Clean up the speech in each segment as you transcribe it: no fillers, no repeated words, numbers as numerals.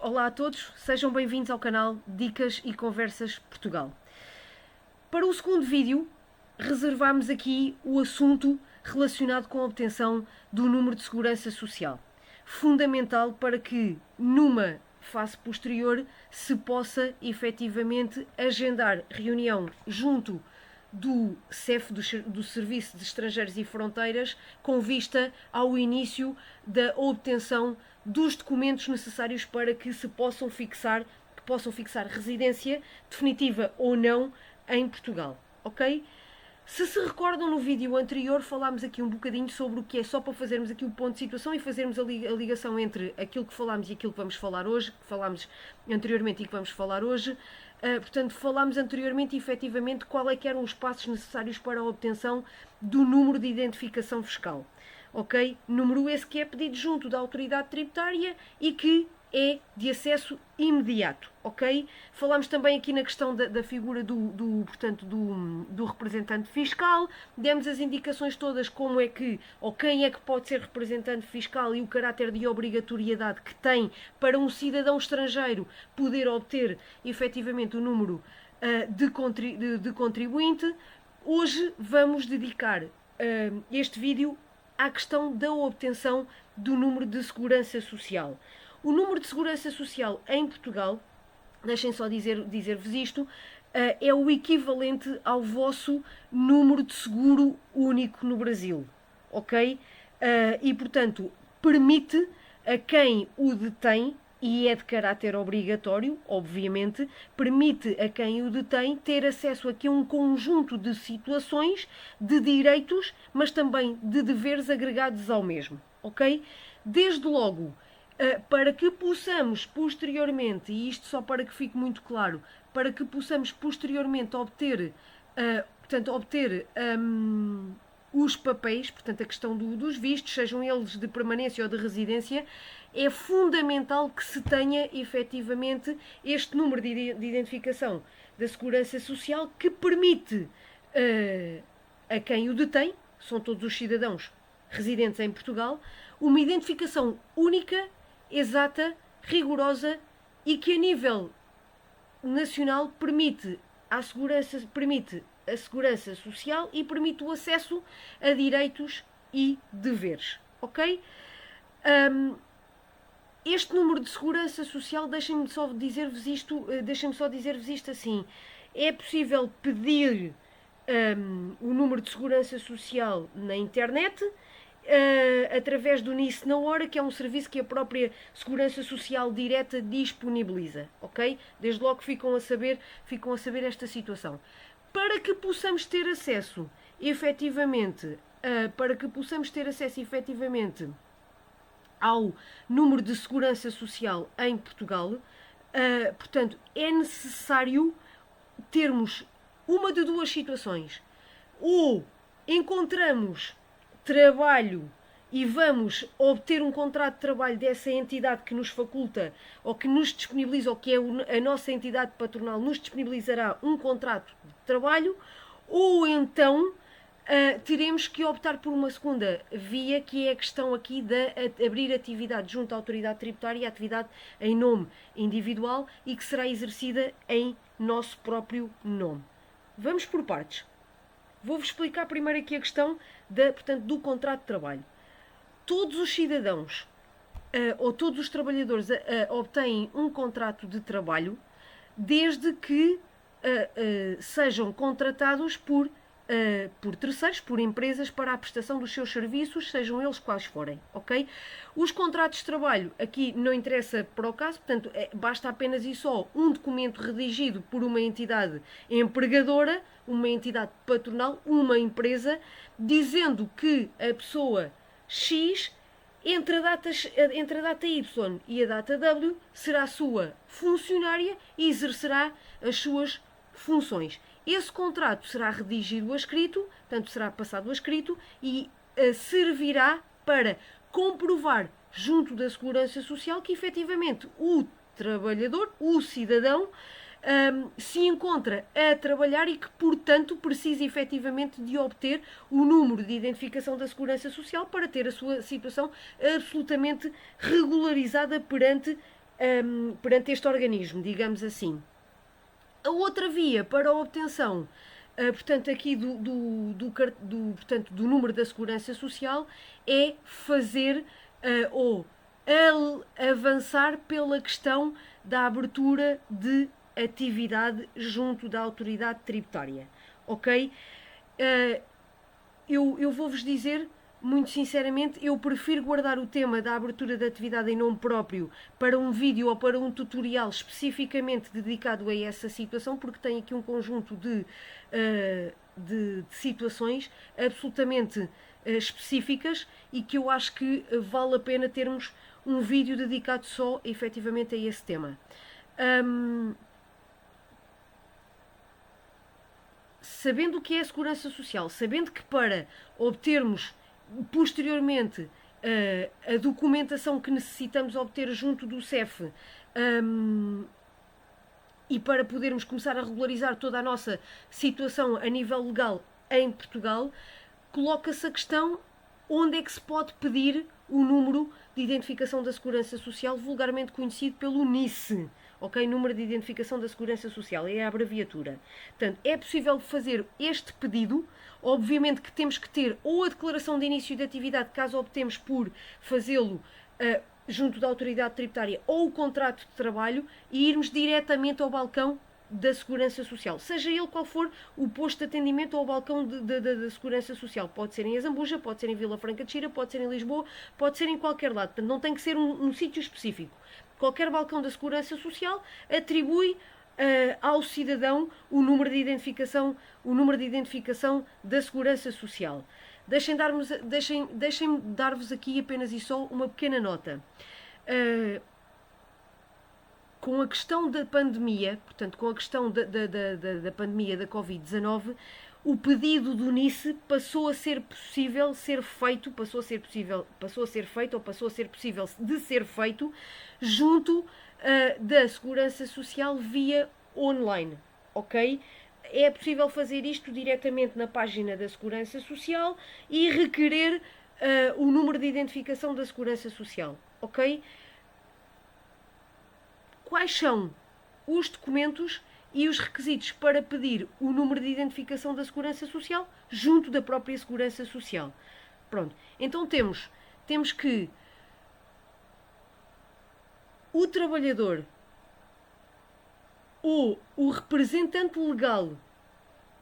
Olá a todos, sejam bem-vindos ao canal Dicas e Conversas Portugal. Para o segundo vídeo, reservamos aqui o assunto relacionado com a obtenção do número de segurança social. Fundamental para que, numa fase posterior, se possa efetivamente agendar reunião junto do CEF, do Serviço de Estrangeiros e Fronteiras, com vista ao início da obtenção dos documentos necessários para que possam fixar residência definitiva ou não em Portugal, ok? Se recordam, no vídeo anterior falámos aqui um bocadinho sobre o que é, só para fazermos aqui o ponto de situação e fazermos a ligação entre aquilo que falámos e aquilo que vamos falar hoje, que falámos anteriormente e que vamos falar hoje. Portanto, falámos anteriormente, efetivamente, qual é que eram os passos necessários para a obtenção do número de identificação fiscal. Ok? Número esse que é pedido junto da autoridade tributária e que é de acesso imediato, ok? Falámos também aqui na questão da figura do representante fiscal, demos as indicações todas como é que, ou quem é que pode ser representante fiscal e o caráter de obrigatoriedade que tem para um cidadão estrangeiro poder obter efetivamente o número de contribuinte. Hoje vamos dedicar este vídeo à questão da obtenção do número de segurança social. O número de segurança social em Portugal, deixem só dizer-vos isto, é o equivalente ao vosso número de seguro único no Brasil, ok? E, portanto, permite a quem o detém, e é de caráter obrigatório, obviamente, permite a quem o detém ter acesso aqui a um conjunto de situações, de direitos, mas também de deveres agregados ao mesmo, ok? Desde logo, para que possamos posteriormente, e isto só para que fique muito claro, para que possamos posteriormente obter os papéis, portanto a questão dos vistos, sejam eles de permanência ou de residência, é fundamental que se tenha efetivamente este número de identificação da Segurança Social que permite a quem o detém, são todos os cidadãos residentes em Portugal, uma identificação única, exata, rigorosa e que a nível nacional permite a segurança social e permite o acesso a direitos e deveres, ok? Este número de segurança social, deixem-me só dizer-vos isto assim, é possível pedir o número de segurança social na internet, através do NIS na hora, que é um serviço que a própria Segurança Social Direta disponibiliza, ok? Desde logo ficam a saber esta situação. Para que possamos ter acesso efetivamente ao número de segurança social em Portugal, portanto, é necessário termos uma de duas situações. Ou encontramos trabalho e vamos obter um contrato de trabalho dessa entidade que nos faculta ou que nos disponibiliza, ou que é a nossa entidade patronal nos disponibilizará um contrato de trabalho, ou então teremos que optar por uma segunda via, que é a questão aqui de abrir atividade junto à autoridade tributária, atividade em nome individual e que será exercida em nosso próprio nome. Vamos por partes. Vou-vos explicar primeiro aqui a questão do contrato de trabalho. Todos os cidadãos ou todos os trabalhadores obtêm um contrato de trabalho desde que sejam contratados por terceiros, por empresas, para a prestação dos seus serviços, sejam eles quais forem, ok? Os contratos de trabalho aqui não interessa para o caso, portanto, basta apenas e só um documento redigido por uma entidade empregadora, uma entidade patronal, uma empresa, dizendo que a pessoa X, entre a data Y e a data W, será sua funcionária e exercerá as suas funções. Esse contrato será redigido a escrito, portanto será passado a escrito e servirá para comprovar junto da Segurança Social que efetivamente o trabalhador, o cidadão, se encontra a trabalhar e que, portanto, precisa efetivamente de obter o número de identificação da Segurança Social para ter a sua situação absolutamente regularizada perante perante este organismo, digamos assim. A outra via para a obtenção, portanto, aqui portanto, do número da Segurança Social é fazer ou avançar pela questão da abertura de atividade junto da autoridade tributária. Ok? Eu vou-vos dizer, muito sinceramente, eu prefiro guardar o tema da abertura de atividade em nome próprio para um vídeo ou para um tutorial especificamente dedicado a essa situação, porque tem aqui um conjunto de situações absolutamente específicas e que eu acho que vale a pena termos um vídeo dedicado só efetivamente a esse tema. Sabendo o que é a Segurança Social, sabendo que para obtermos posteriormente a documentação que necessitamos obter junto do CEF e para podermos começar a regularizar toda a nossa situação a nível legal em Portugal, coloca-se a questão onde é que se pode pedir o número de identificação da Segurança Social, vulgarmente conhecido pelo NISE. Ok? Número de Identificação da Segurança Social, é a abreviatura. Portanto, é possível fazer este pedido. Obviamente que temos que ter ou a declaração de início de atividade, caso optemos por fazê-lo junto da autoridade tributária, ou o contrato de trabalho, e irmos diretamente ao balcão da Segurança Social. Seja ele qual for o posto de atendimento ou o balcão da Segurança Social. Pode ser em Azambuja, pode ser em Vila Franca de Xira, pode ser em Lisboa, pode ser em qualquer lado. Portanto, não tem que ser um sítio específico. Qualquer balcão da Segurança Social atribui ao cidadão o número de identificação da Segurança Social. Deixem-me dar-vos aqui apenas e só uma pequena nota. Com a questão da pandemia, portanto, com a questão da pandemia da Covid-19, o pedido do NISE passou a ser possível de ser feito junto da Segurança Social via online, ok? É possível fazer isto diretamente na página da Segurança Social e requerer o número de identificação da Segurança Social, ok? Quais são os documentos e os requisitos para pedir o número de identificação da Segurança Social junto da própria Segurança Social? Pronto, então temos que o trabalhador ou o representante legal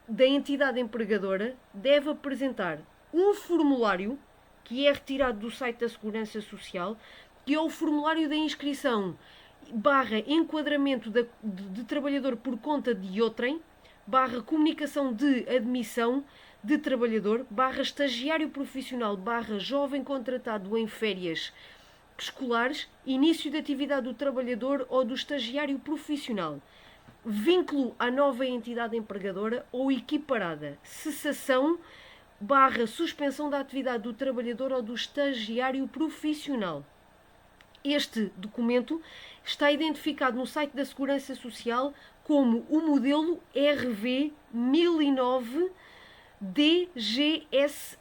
da entidade empregadora deve apresentar um formulário que é retirado do site da Segurança Social, que é o formulário da inscrição / enquadramento de trabalhador por conta de outrem / comunicação de admissão de trabalhador / estagiário profissional / jovem contratado em férias escolares, início de atividade do trabalhador ou do estagiário profissional, vínculo à nova entidade empregadora ou equiparada, cessação / suspensão da atividade do trabalhador ou do estagiário profissional. Este documento está identificado no site da Segurança Social como o modelo RV 1009 DGSS.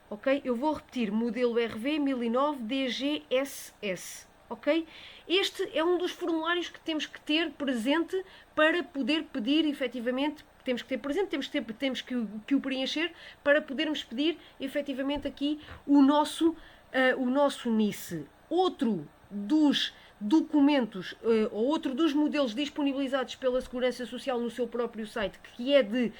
Ok? Eu vou repetir, modelo RV 1009 DGSS. Ok? Este é um dos formulários que temos que ter presente para poder pedir efetivamente. Temos que ter presente, temos que o preencher para podermos pedir efetivamente aqui o nosso NISE. Outro dos documentos ou outro dos modelos disponibilizados pela Segurança Social no seu próprio site, que é de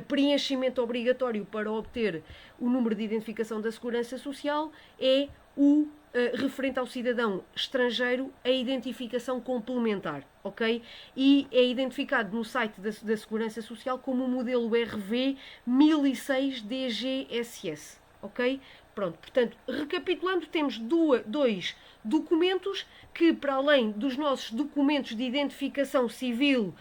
preenchimento obrigatório para obter o número de identificação da Segurança Social, é o referente ao cidadão estrangeiro, a identificação complementar, ok? E é identificado no site da Segurança Social como o modelo RV 1006 DGSS, ok? Pronto, portanto, recapitulando, temos dois documentos que, para além dos nossos documentos de identificação civil,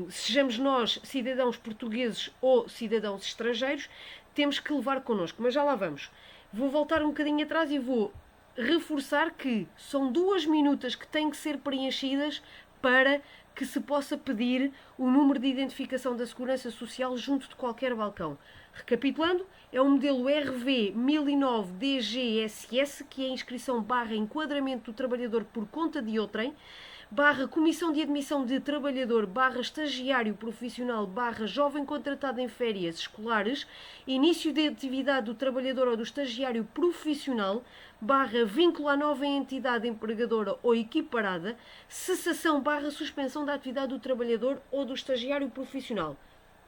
sejamos nós cidadãos portugueses ou cidadãos estrangeiros, temos que levar connosco. Mas já lá vamos. Vou voltar um bocadinho atrás e vou reforçar que são 2 minutas que têm que ser preenchidas para que se possa pedir o número de identificação da Segurança Social junto de qualquer balcão. Recapitulando, é o modelo RV 1009 DGSS, que é a inscrição barra enquadramento do trabalhador por conta de outrem, barra comissão de admissão de trabalhador, barra estagiário profissional, barra jovem contratado em férias escolares, início de atividade do trabalhador ou do estagiário profissional, barra vínculo à nova entidade empregadora ou equiparada, cessação barra suspensão da atividade do trabalhador ou do estagiário profissional.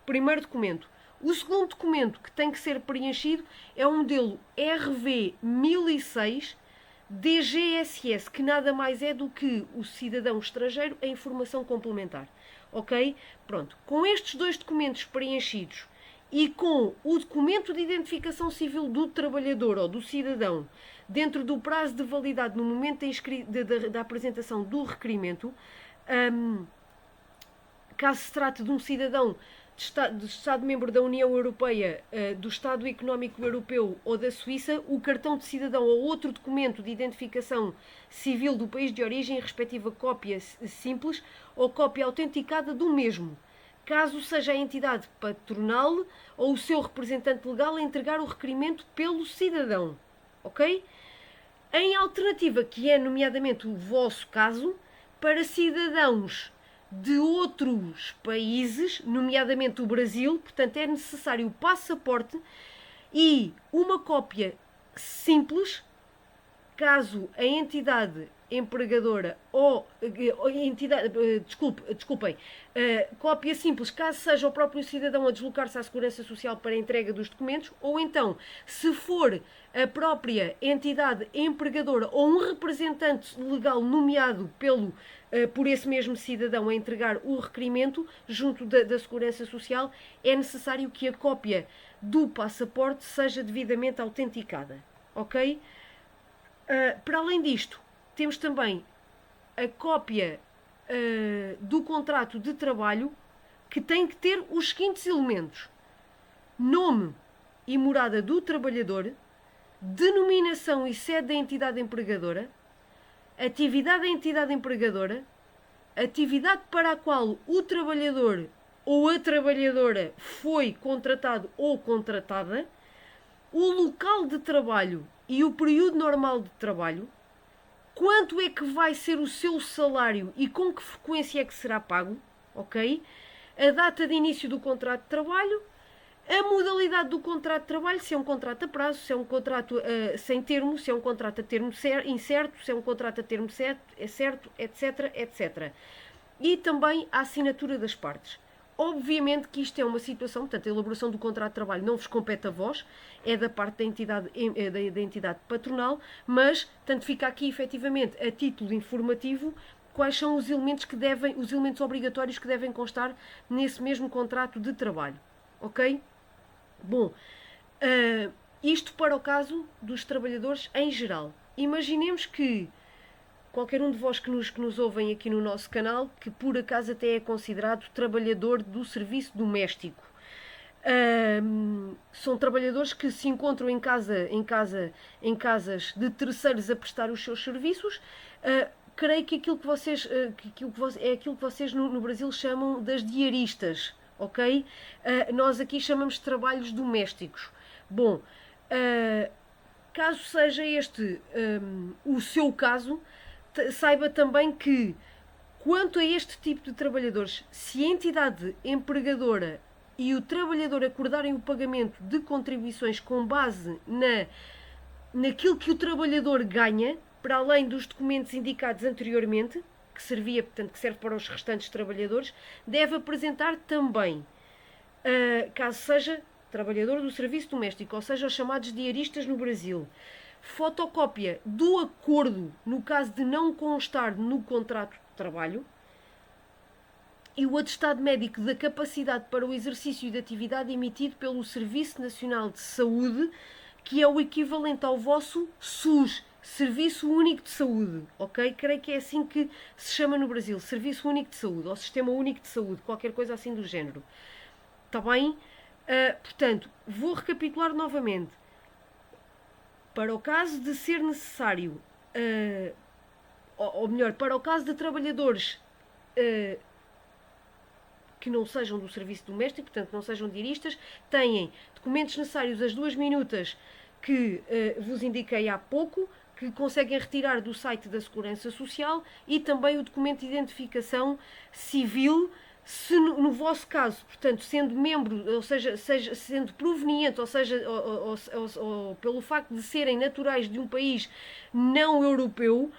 Primeiro documento. O segundo documento que tem que ser preenchido é o modelo RV 1006 DGSS, que nada mais é do que o cidadão estrangeiro a informação complementar. Ok? Pronto. Com estes dois documentos preenchidos e com o documento de identificação civil do trabalhador ou do cidadão dentro do prazo de validade no momento da apresentação do requerimento, caso se trate de um cidadão de Estado-membro da União Europeia, do Estado Económico Europeu ou da Suíça, o cartão de cidadão ou outro documento de identificação civil do país de origem, respectiva cópia simples ou cópia autenticada do mesmo, caso seja a entidade patronal ou o seu representante legal a entregar o requerimento pelo cidadão. Ok? Em alternativa, que é nomeadamente o vosso caso, para cidadãos de outros países, nomeadamente o Brasil, portanto é necessário o passaporte e uma cópia simples, caso a entidade empregadora ou entidade, desculpem, cópia simples, caso seja o próprio cidadão a deslocar-se à Segurança Social para a entrega dos documentos, ou então, se for a própria entidade empregadora ou um representante legal nomeado por esse mesmo cidadão a entregar o requerimento junto da Segurança Social, é necessário que a cópia do passaporte seja devidamente autenticada. Ok? Para além disto, temos também a cópia do contrato de trabalho, que tem que ter os seguintes elementos: nome e morada do trabalhador, denominação e sede da entidade empregadora, atividade da entidade empregadora, atividade para a qual o trabalhador ou a trabalhadora foi contratado ou contratada, o local de trabalho e o período normal de trabalho, quanto é que vai ser o seu salário e com que frequência é que será pago, ok? A data de início do contrato de trabalho, a modalidade do contrato de trabalho, se é um contrato a prazo, se é um contrato sem termo, se é um contrato a termo incerto, se é um contrato a termo certo, etc, etc. E também a assinatura das partes. Obviamente que isto é uma situação, portanto, a elaboração do contrato de trabalho não vos compete a vós, é da parte da entidade patronal, mas, tanto fica aqui, efetivamente, a título informativo, quais são os elementos obrigatórios que devem constar nesse mesmo contrato de trabalho. Ok? Bom, isto para o caso dos trabalhadores em geral. Imaginemos que qualquer um de vós que nos ouvem aqui no nosso canal, que por acaso até é considerado trabalhador do serviço doméstico. São trabalhadores que se encontram em casas de terceiros a prestar os seus serviços. Creio que é aquilo que vocês no Brasil chamam das diaristas, ok? Nós aqui chamamos de trabalhos domésticos. Bom, caso seja este o seu caso, saiba também que, quanto a este tipo de trabalhadores, se a entidade empregadora e o trabalhador acordarem o pagamento de contribuições com base naquilo que o trabalhador ganha, para além dos documentos indicados anteriormente, que serve para os restantes trabalhadores, deve apresentar também, caso seja trabalhador do serviço doméstico, ou seja, os chamados diaristas no Brasil, fotocópia do acordo, no caso de não constar no contrato de trabalho, e o atestado médico da capacidade para o exercício de atividade emitido pelo Serviço Nacional de Saúde, que é o equivalente ao vosso SUS, Serviço Único de Saúde, ok? Creio que é assim que se chama no Brasil, Serviço Único de Saúde, ou Sistema Único de Saúde, qualquer coisa assim do género. Está bem? Portanto, vou recapitular novamente. Para o caso de ser necessário, ou melhor, para o caso de trabalhadores que não sejam do serviço doméstico, portanto não sejam diaristas, têm documentos necessários, as 2 minutas que vos indiquei há pouco, que conseguem retirar do site da Segurança Social, e também o documento de identificação civil, se no vosso caso, portanto, sendo membro, ou seja sendo proveniente, ou seja, ou pelo facto de serem naturais de um país não europeu,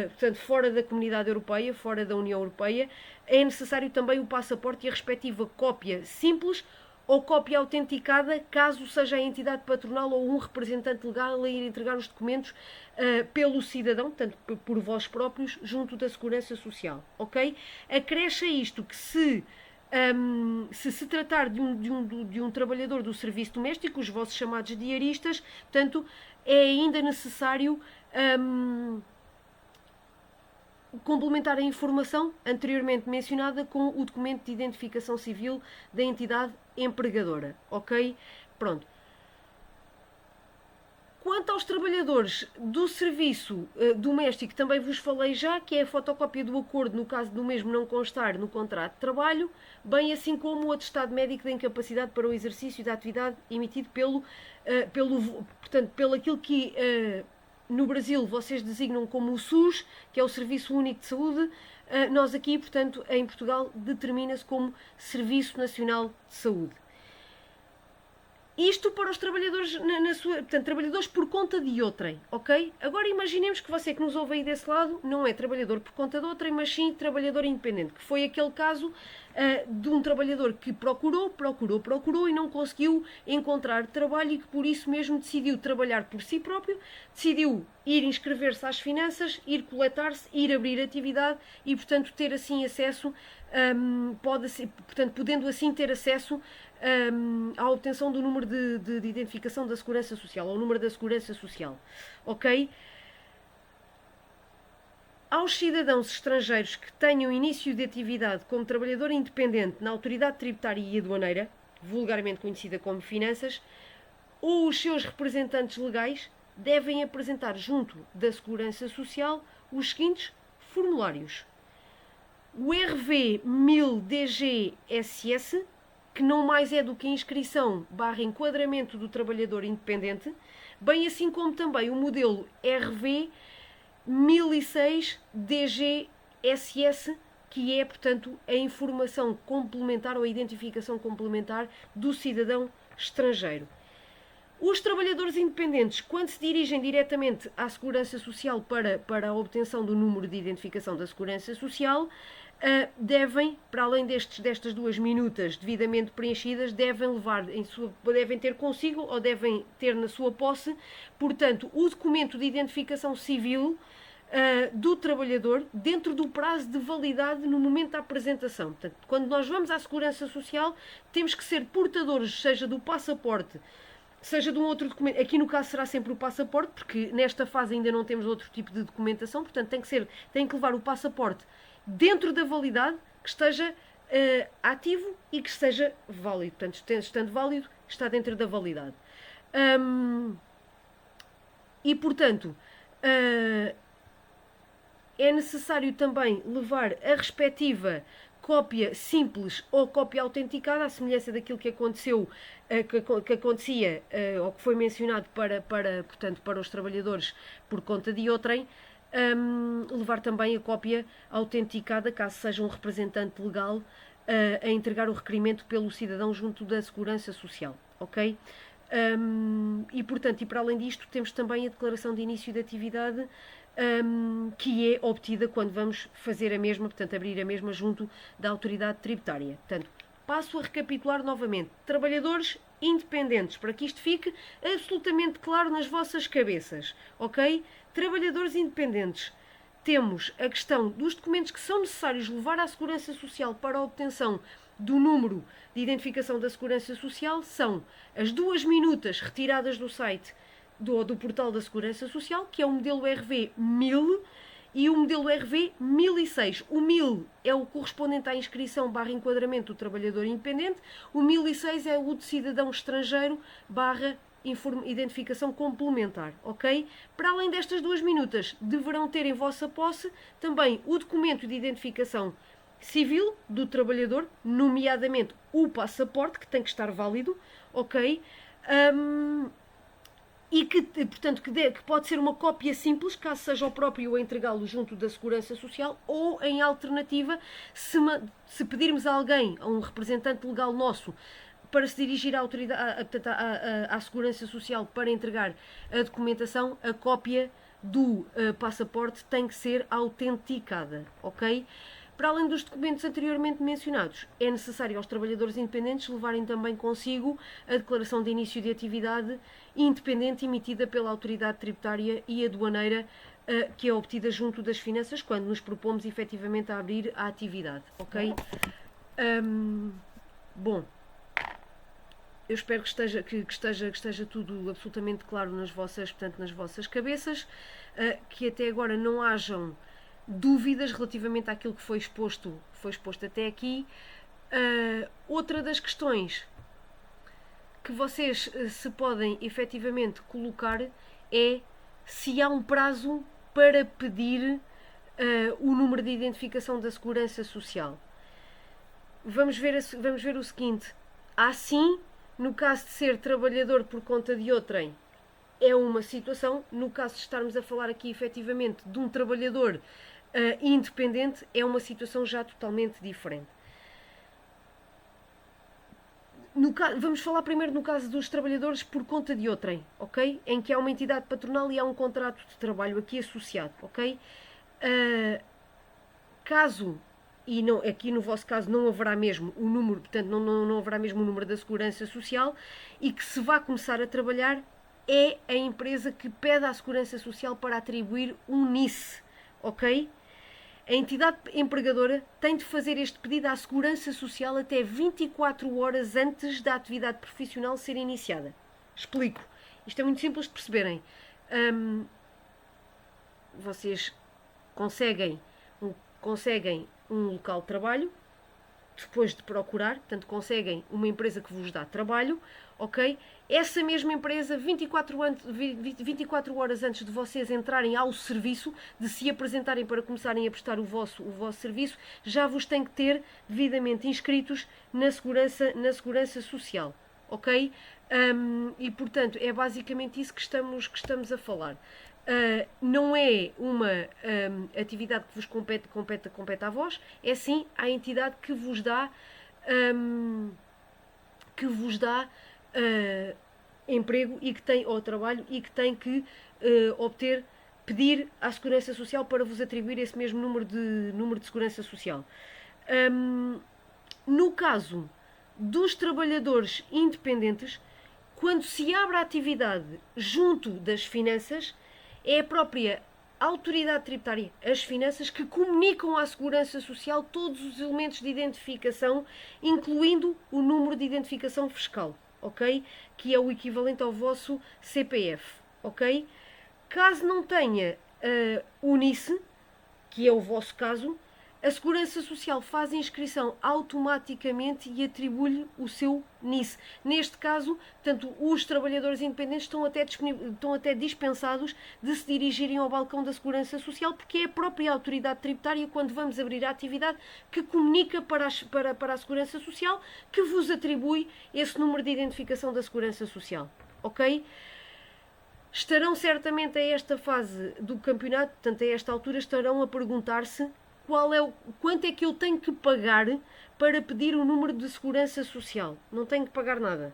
portanto, fora da Comunidade Europeia, fora da União Europeia, é necessário também o passaporte e a respectiva cópia simples ou cópia autenticada, caso seja a entidade patronal ou um representante legal a ir entregar os documentos pelo cidadão, portanto, por vós próprios, junto da Segurança Social, ok? Acresce a isto que se tratar de um trabalhador do serviço doméstico, os vossos chamados diaristas, portanto, é ainda necessário complementar a informação anteriormente mencionada com o documento de identificação civil da entidade empregadora, ok? Pronto. Quanto aos trabalhadores do serviço doméstico, também vos falei já, que é a fotocópia do acordo no caso do mesmo não constar no contrato de trabalho, bem assim como o atestado médico de incapacidade para o exercício da atividade emitido portanto, pelo aquilo que no Brasil vocês designam como o SUS, que é o Serviço Único de Saúde. Nós aqui, portanto, em Portugal, determina-se como Serviço Nacional de Saúde. Isto para os trabalhadores, portanto, trabalhadores por conta de outrem, ok? Agora imaginemos que você que nos ouve aí desse lado não é trabalhador por conta de outrem, mas sim trabalhador independente, que foi aquele caso de um trabalhador que procurou e não conseguiu encontrar trabalho e que por isso mesmo decidiu trabalhar por si próprio, decidiu ir inscrever-se às finanças, ir coletar-se, ir abrir atividade e, portanto, ter assim acesso, podendo assim ter acesso à obtenção do número de identificação da Segurança Social, ao número da Segurança Social, ok? Aos cidadãos estrangeiros que tenham início de atividade como trabalhador independente na Autoridade Tributária e Aduaneira, vulgarmente conhecida como Finanças, ou os seus representantes legais, devem apresentar junto da Segurança Social os seguintes formulários: o RV 1000 DGSS, que não mais é do que a inscrição / enquadramento do trabalhador independente, bem assim como também o modelo RV 1006 DGSS, que é, portanto, a informação complementar ou a identificação complementar do cidadão estrangeiro. Os trabalhadores independentes, quando se dirigem diretamente à Segurança Social para a obtenção do número de identificação da Segurança Social, devem, para além destas 2 minutas devidamente preenchidas, devem ter consigo ou devem ter na sua posse, portanto, o documento de identificação civil do trabalhador dentro do prazo de validade no momento da apresentação. Portanto, quando nós vamos à Segurança Social, temos que ser portadores, seja do passaporte, seja de um outro documento. Aqui no caso será sempre o passaporte, porque nesta fase ainda não temos outro tipo de documentação, portanto tem que levar o passaporte dentro da validade, que esteja ativo e que esteja válido. Portanto, estando válido, está dentro da validade. E, portanto, é necessário também levar a respectiva cópia simples ou cópia autenticada, à semelhança daquilo que aconteceu, que acontecia ou que foi mencionado portanto, para os trabalhadores por conta de outrem. Levar também a cópia autenticada, caso seja um representante legal a entregar o requerimento pelo cidadão junto da Segurança Social, ok? E, portanto, e para além disto, temos também a declaração de início de atividade, que é obtida quando vamos fazer a mesma, portanto, abrir a mesma junto da autoridade tributária. Portanto, passo a recapitular novamente. Trabalhadores independentes, para que isto fique absolutamente claro nas vossas cabeças, ok? Trabalhadores independentes. Temos a questão dos documentos que são necessários levar à Segurança Social para a obtenção do número de identificação da Segurança Social, são as 2 minutas retiradas do site do portal da Segurança Social, que é o modelo RV 1000 e o modelo RV 1006. O 1000 é o correspondente à inscrição / enquadramento do trabalhador independente, o 1006 é o de cidadão estrangeiro / identificação complementar, ok? Para além destas 2 minutas, deverão ter em vossa posse também o documento de identificação civil do trabalhador, nomeadamente o passaporte, que tem que estar válido, ok? E que, portanto, que pode ser uma cópia simples, caso seja o próprio a entregá-lo junto da Segurança Social, ou, em alternativa, se pedirmos a alguém, a um representante legal nosso, para se dirigir à autoridade, à Segurança Social para entregar a documentação, a cópia do passaporte tem que ser autenticada, ok? Para além dos documentos anteriormente mencionados, é necessário aos trabalhadores independentes levarem também consigo a declaração de início de atividade independente emitida pela autoridade tributária e aduaneira, que é obtida junto das finanças quando nos propomos efetivamente a abrir a atividade, ok? Bom, eu espero que esteja tudo absolutamente claro nas vossas cabeças, que até agora não hajam dúvidas relativamente àquilo que foi exposto até aqui. Outra das questões que vocês se podem efetivamente colocar é se há um prazo para pedir o número de identificação da Segurança Social. Vamos ver o seguinte: há sim, no caso de ser trabalhador por conta de outrem, é uma situação. No caso de estarmos a falar aqui efetivamente de um trabalhador independente, é uma situação já totalmente diferente. Vamos falar primeiro no caso dos trabalhadores por conta de outrem, ok? Em que há uma entidade patronal e há um contrato de trabalho aqui associado, ok? Caso, e não, aqui no vosso caso não haverá mesmo o número, portanto não haverá mesmo o número da Segurança Social, e que se vá começar a trabalhar, é a empresa que pede à Segurança Social para atribuir um NIS, ok? A entidade empregadora tem de fazer este pedido à Segurança Social até 24 horas antes da atividade profissional ser iniciada. Explico. Isto é muito simples de perceberem. Vocês conseguem um local de trabalho, depois de procurar, portanto conseguem uma empresa que vos dá trabalho, ok? Essa mesma empresa, 24 horas antes de vocês entrarem ao serviço, de se apresentarem para começarem a prestar o vosso serviço, já vos tem que ter devidamente inscritos na Segurança Social, ok? E portanto é basicamente isso que estamos a falar. Não é uma atividade que vos compete a vós, é sim a entidade que vos dá emprego e que tem, ou trabalho, e que tem que pedir à Segurança Social para vos atribuir esse mesmo número de Segurança Social. No caso dos trabalhadores independentes, quando se abre a atividade junto das finanças, é a própria autoridade tributária, as finanças, que comunicam à Segurança Social todos os elementos de identificação, incluindo o número de identificação fiscal, ok? Que é o equivalente ao vosso CPF, ok? Caso não tenha o NIS, que é o vosso caso, a Segurança Social faz a inscrição automaticamente e atribui-lhe o seu NIS. Neste caso, portanto, os trabalhadores independentes estão até dispensados de se dirigirem ao balcão da Segurança Social, porque é a própria autoridade tributária, quando vamos abrir a atividade, que comunica para a Segurança Social, que vos atribui esse número de identificação da Segurança Social. Ok? Estarão certamente a esta fase do campeonato, portanto, a esta altura, estarão a perguntar-se quanto é que eu tenho que pagar para pedir o número de Segurança Social. Não tenho que pagar nada.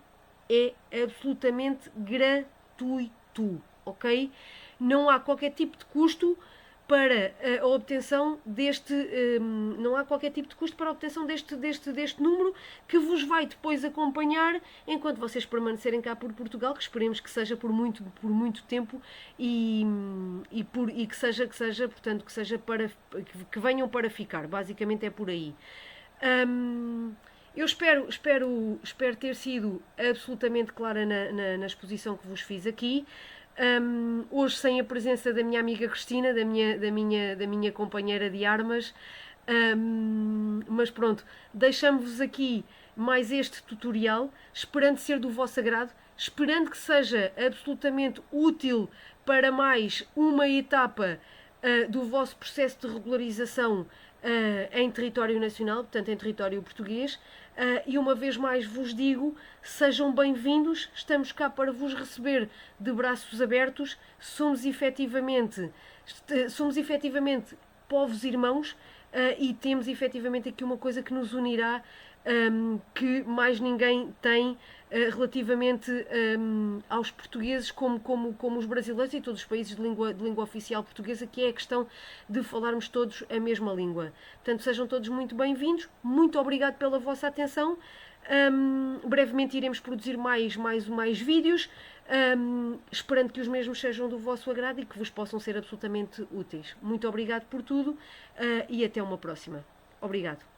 É absolutamente gratuito, ok? Não há qualquer tipo de custo para a obtenção deste número, que vos vai depois acompanhar enquanto vocês permanecerem cá por Portugal, que esperemos que seja por muito tempo, e que seja portanto, que venham para ficar. Basicamente é por aí. Eu espero ter sido absolutamente clara na exposição que vos fiz aqui. Hoje sem a presença da minha amiga Cristina, da minha companheira de armas, mas pronto, deixamos-vos aqui mais este tutorial, esperando ser do vosso agrado, esperando que seja absolutamente útil para mais uma etapa do vosso processo de regularização em território nacional, portanto em território português, e uma vez mais vos digo, sejam bem-vindos, estamos cá para vos receber de braços abertos, somos efetivamente povos irmãos, e temos efetivamente aqui uma coisa que nos unirá, que mais ninguém tem relativamente aos portugueses, como os brasileiros e todos os países de língua oficial portuguesa, que é a questão de falarmos todos a mesma língua. Portanto, sejam todos muito bem-vindos, muito obrigado pela vossa atenção. Brevemente iremos produzir mais vídeos, esperando que os mesmos sejam do vosso agrado e que vos possam ser absolutamente úteis. Muito obrigado por tudo, e até uma próxima. Obrigado.